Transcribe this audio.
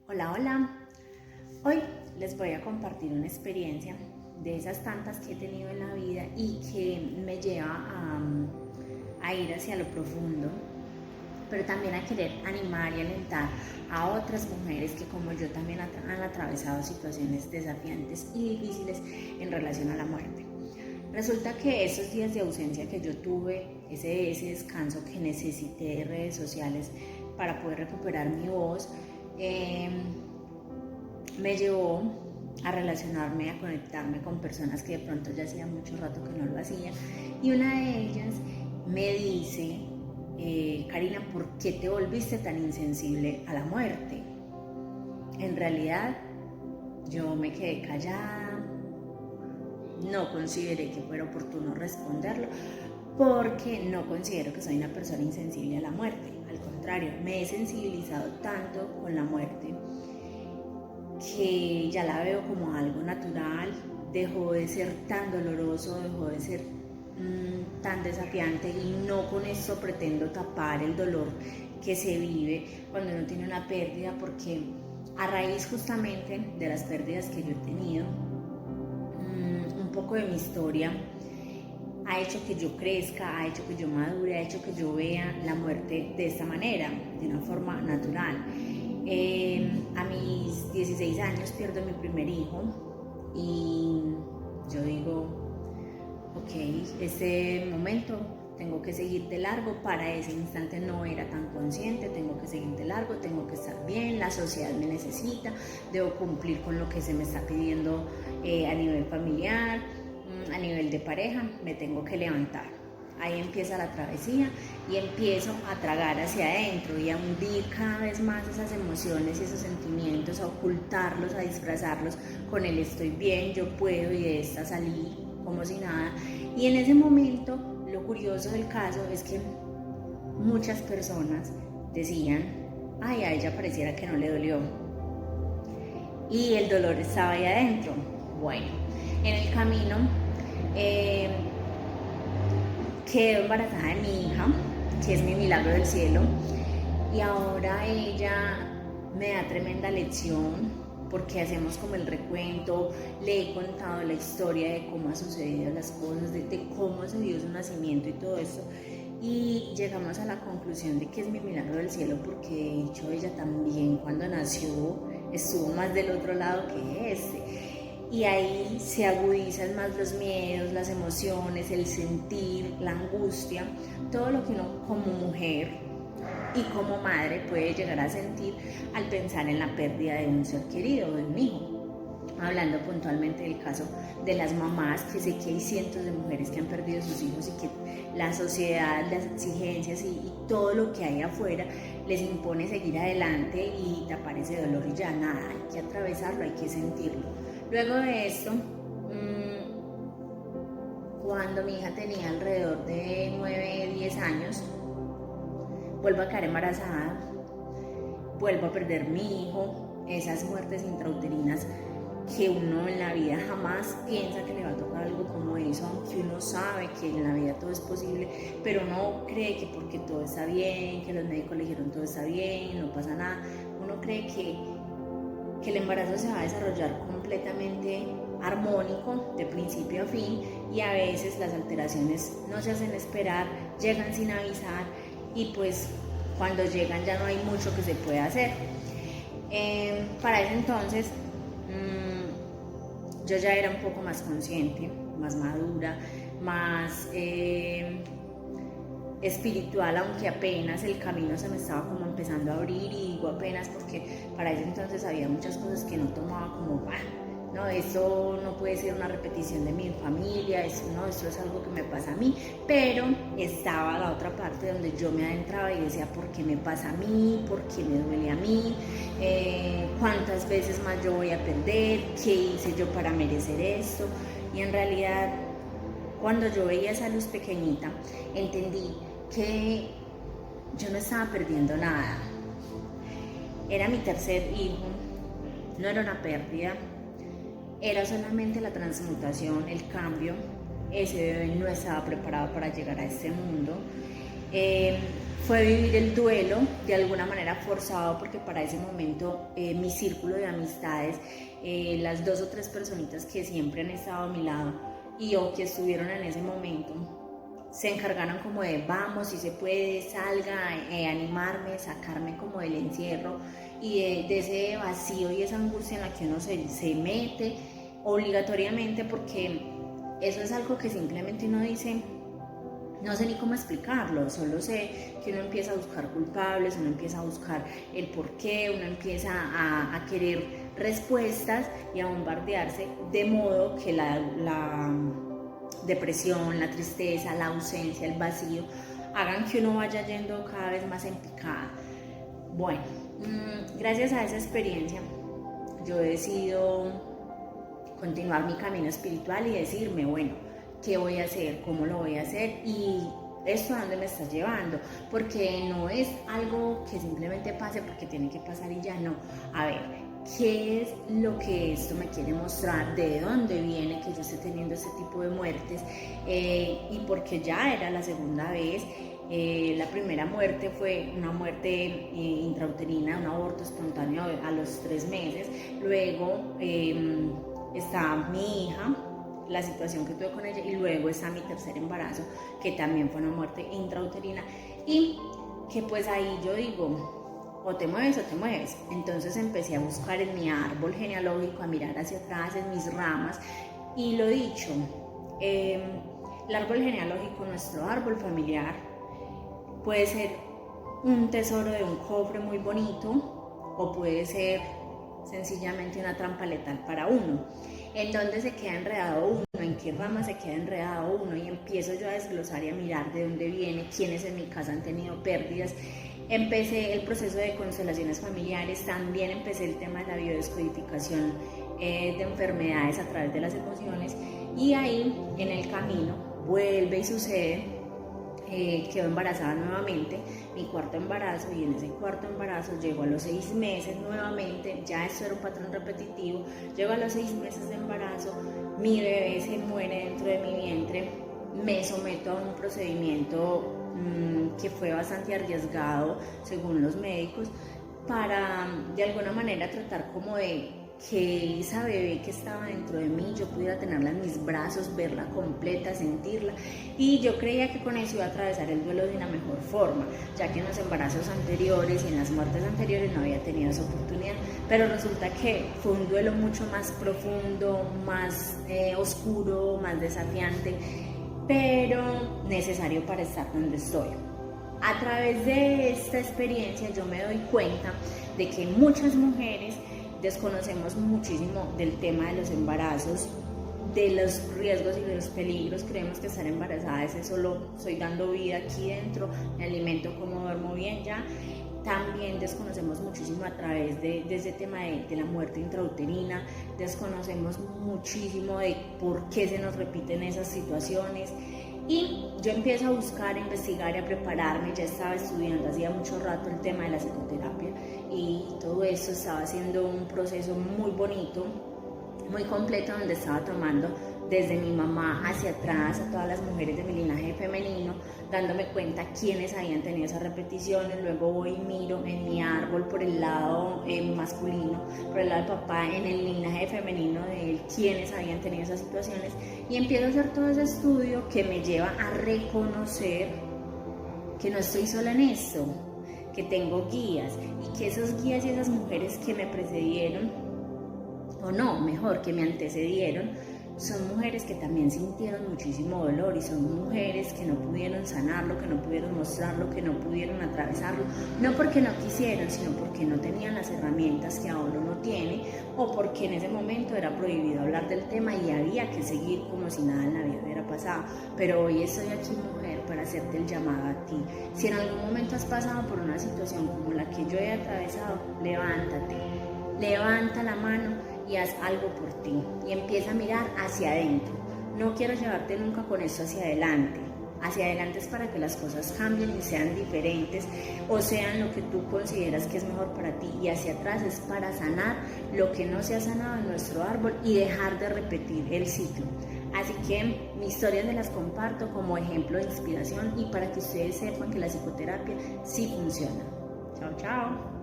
Hola, hola. Hoy les voy a compartir una experiencia de esas tantas que he tenido en la vida y que me lleva a ir hacia lo profundo, pero también a querer animar y alentar a otras mujeres que como yo también han atravesado situaciones desafiantes y difíciles en relación a la muerte. Resulta que esos días de ausencia que yo tuve, ese descanso que necesité de redes sociales para poder recuperar mi voz, eh, me llevó a relacionarme, a conectarme con personas que de pronto ya hacía mucho rato que no lo hacía. Y una de ellas me dice, Karina, ¿por qué te volviste tan insensible a la muerte? En realidad, yo me quedé callada, no consideré que fuera oportuno responderlo, porque no considero que soy una persona insensible a la muerte. Al contrario, me he sensibilizado tanto con la muerte que ya la veo como algo natural, dejó de ser tan doloroso, dejó de ser tan desafiante, y no con esto pretendo tapar el dolor que se vive cuando uno tiene una pérdida, porque a raíz justamente de las pérdidas que yo he tenido, un poco de mi historia ha hecho que yo crezca, ha hecho que yo madure, ha hecho que yo vea la muerte de esta manera, de una forma natural. A mis 16 años pierdo mi primer hijo y yo digo, ok, este momento tengo que seguir de largo. Para ese instante no era tan consciente, tengo que seguir de largo, tengo que estar bien, la sociedad me necesita, debo cumplir con lo que se me está pidiendo a nivel familiar, a nivel de pareja, me tengo que levantar. Ahí empieza la travesía y empiezo a tragar hacia adentro y a hundir cada vez más esas emociones y esos sentimientos, a ocultarlos, a disfrazarlos con el estoy bien, yo puedo, y de esta salí como si nada. Y en ese momento, lo curioso del caso es que muchas personas decían, ay, a ella pareciera que no le dolió, y el dolor estaba ahí adentro. Bueno, en el camino eh, quedé embarazada de mi hija, que es mi milagro del cielo, y ahora ella me da tremenda lección porque hacemos como el recuento, le he contado la historia de cómo han sucedido las cosas, de cómo se dio su nacimiento y todo eso, y llegamos a la conclusión de que es mi milagro del cielo, porque de hecho ella también cuando nació estuvo más del otro lado que este. Y ahí se agudizan más los miedos, las emociones, el sentir, la angustia, todo lo que uno como mujer y como madre puede llegar a sentir al pensar en la pérdida de un ser querido, de un hijo. Hablando puntualmente del caso de las mamás, que sé que hay cientos de mujeres que han perdido sus hijos y que la sociedad, las exigencias y todo lo que hay afuera les impone seguir adelante y tapar ese dolor, y ya nada, hay que atravesarlo, hay que sentirlo. Luego de esto, cuando mi hija tenía alrededor de 9, 10 años, vuelvo a quedar embarazada, vuelvo a perder mi hijo, esas muertes intrauterinas que uno en la vida jamás piensa que le va a tocar algo como eso, aunque uno sabe que en la vida todo es posible, pero uno cree que porque todo está bien, que los médicos le dijeron todo está bien, no pasa nada, uno cree que el embarazo se va a desarrollar completamente armónico de principio a fin, y a veces las alteraciones no se hacen esperar, llegan sin avisar, y pues cuando llegan ya no hay mucho que se pueda hacer. Para ese entonces yo ya era un poco más consciente, más madura, más espiritual, aunque apenas el camino se me estaba como empezando a abrir, y digo apenas porque para ese entonces había muchas cosas que no tomaba como, no, esto no puede ser una repetición de mi familia, esto es algo que me pasa a mí, pero estaba la otra parte donde yo me adentraba y decía, ¿por qué me pasa a mí? ¿Por qué me duele a mí? ¿Cuántas veces más yo voy a perder? ¿Qué hice yo para merecer esto? Y en realidad, cuando yo veía esa luz pequeñita, entendí que yo no estaba perdiendo nada. Era mi tercer hijo, no era una pérdida, era solamente la transmutación, el cambio. Ese bebé no estaba preparado para llegar a este mundo. Fue vivir el duelo de alguna manera forzado, porque para ese momento mi círculo de amistades, las 2 o 3 personitas que siempre han estado a mi lado y o que estuvieron en ese momento, se encargaron como de vamos, si se puede, salga, animarme, sacarme como del encierro y de ese vacío y esa angustia en la que uno se mete obligatoriamente, porque eso es algo que simplemente uno dice, no sé ni cómo explicarlo, solo sé que uno empieza a buscar culpables, uno empieza a buscar el porqué, uno empieza a querer respuestas y a bombardearse, de modo que la depresión, la tristeza, la ausencia, el vacío, hagan que uno vaya yendo cada vez más en picada. Bueno, gracias a esa experiencia, yo he decidido continuar mi camino espiritual y decirme, bueno, ¿qué voy a hacer? ¿Cómo lo voy a hacer? Y esto a dónde me está llevando, porque no es algo que simplemente pase porque tiene que pasar y ya no. A ver, ¿qué es lo que esto me quiere mostrar? ¿De dónde viene que yo esté teniendo este tipo de muertes? Y porque ya era la segunda vez. La primera muerte fue una muerte intrauterina, un aborto espontáneo a los 3 meses. Luego está mi hija, la situación que tuve con ella, y luego está mi tercer embarazo, que también fue una muerte intrauterina, y que pues ahí yo digo, o te mueves o te mueves. Entonces empecé a buscar en mi árbol genealógico, a mirar hacia atrás en mis ramas, y lo dicho, el árbol genealógico, nuestro árbol familiar, puede ser un tesoro de un cofre muy bonito, o puede ser sencillamente una trampa letal para uno. ¿En dónde se queda enredado uno? ¿En qué rama se queda enredado uno? Y empiezo yo a desglosar y a mirar de dónde viene, quiénes en mi casa han tenido pérdidas. Empecé el proceso de constelaciones familiares, también empecé el tema de la biodescodificación de enfermedades a través de las emociones, y ahí en el camino vuelve y sucede. Quedo embarazada nuevamente, mi cuarto embarazo, y en ese cuarto embarazo llego a los 6 meses nuevamente, ya esto era un patrón repetitivo, llego a los 6 meses de embarazo, mi bebé se muere dentro de mi vientre, me someto a un procedimiento que fue bastante arriesgado según los médicos, para de alguna manera tratar como de que esa bebé que estaba dentro de mí, yo pudiera tenerla en mis brazos, verla completa, sentirla, y yo creía que con eso iba a atravesar el duelo de una mejor forma, ya que en los embarazos anteriores y en las muertes anteriores no había tenido esa oportunidad, pero resulta que fue un duelo mucho más profundo, más oscuro, más desafiante, pero necesario para estar donde estoy. A través de esta experiencia yo me doy cuenta de que muchas mujeres desconocemos muchísimo del tema de los embarazos, de los riesgos y de los peligros. Creemos que estar embarazada es solo estoy dando vida aquí dentro, me alimento, como, duermo bien ya. También desconocemos muchísimo a través de ese tema de la muerte intrauterina, desconocemos muchísimo de por qué se nos repiten esas situaciones. Y yo empiezo a buscar, a investigar y a prepararme. Ya estaba estudiando hacía mucho rato el tema de la psicoterapia, y todo eso estaba haciendo un proceso muy bonito, muy completo, donde estaba tomando desde mi mamá hacia atrás a todas las mujeres de mi linaje femenino, dándome cuenta quiénes habían tenido esas repeticiones. Luego voy y miro en mi árbol por el lado masculino, por el lado del papá, en el linaje femenino de él, quiénes habían tenido esas situaciones, y empiezo a hacer todo ese estudio que me lleva a reconocer que no estoy sola en esto, que tengo guías, y que esos guías y esas mujeres que me precedieron, o no, mejor, que me antecedieron, son mujeres que también sintieron muchísimo dolor, y son mujeres que no pudieron sanarlo, que no pudieron mostrarlo, que no pudieron atravesarlo, no porque no quisieron, sino porque no tenían las herramientas que ahora uno tiene, o porque en ese momento era prohibido hablar del tema y había que seguir como si nada en la vida hubiera pasado. Pero hoy estoy aquí, mujer, para hacerte el llamado a ti. Si en algún momento has pasado por una situación como la que yo he atravesado, levántate, levanta la mano y haz algo por ti, y empieza a mirar hacia adentro. No quiero llevarte nunca con esto hacia adelante. Hacia adelante es para que las cosas cambien y sean diferentes, o sean lo que tú consideras que es mejor para ti, y hacia atrás es para sanar lo que no se ha sanado en nuestro árbol y dejar de repetir el ciclo. Así que mis historias me las comparto como ejemplo de inspiración y para que ustedes sepan que la psicoterapia sí funciona. Chao, chao.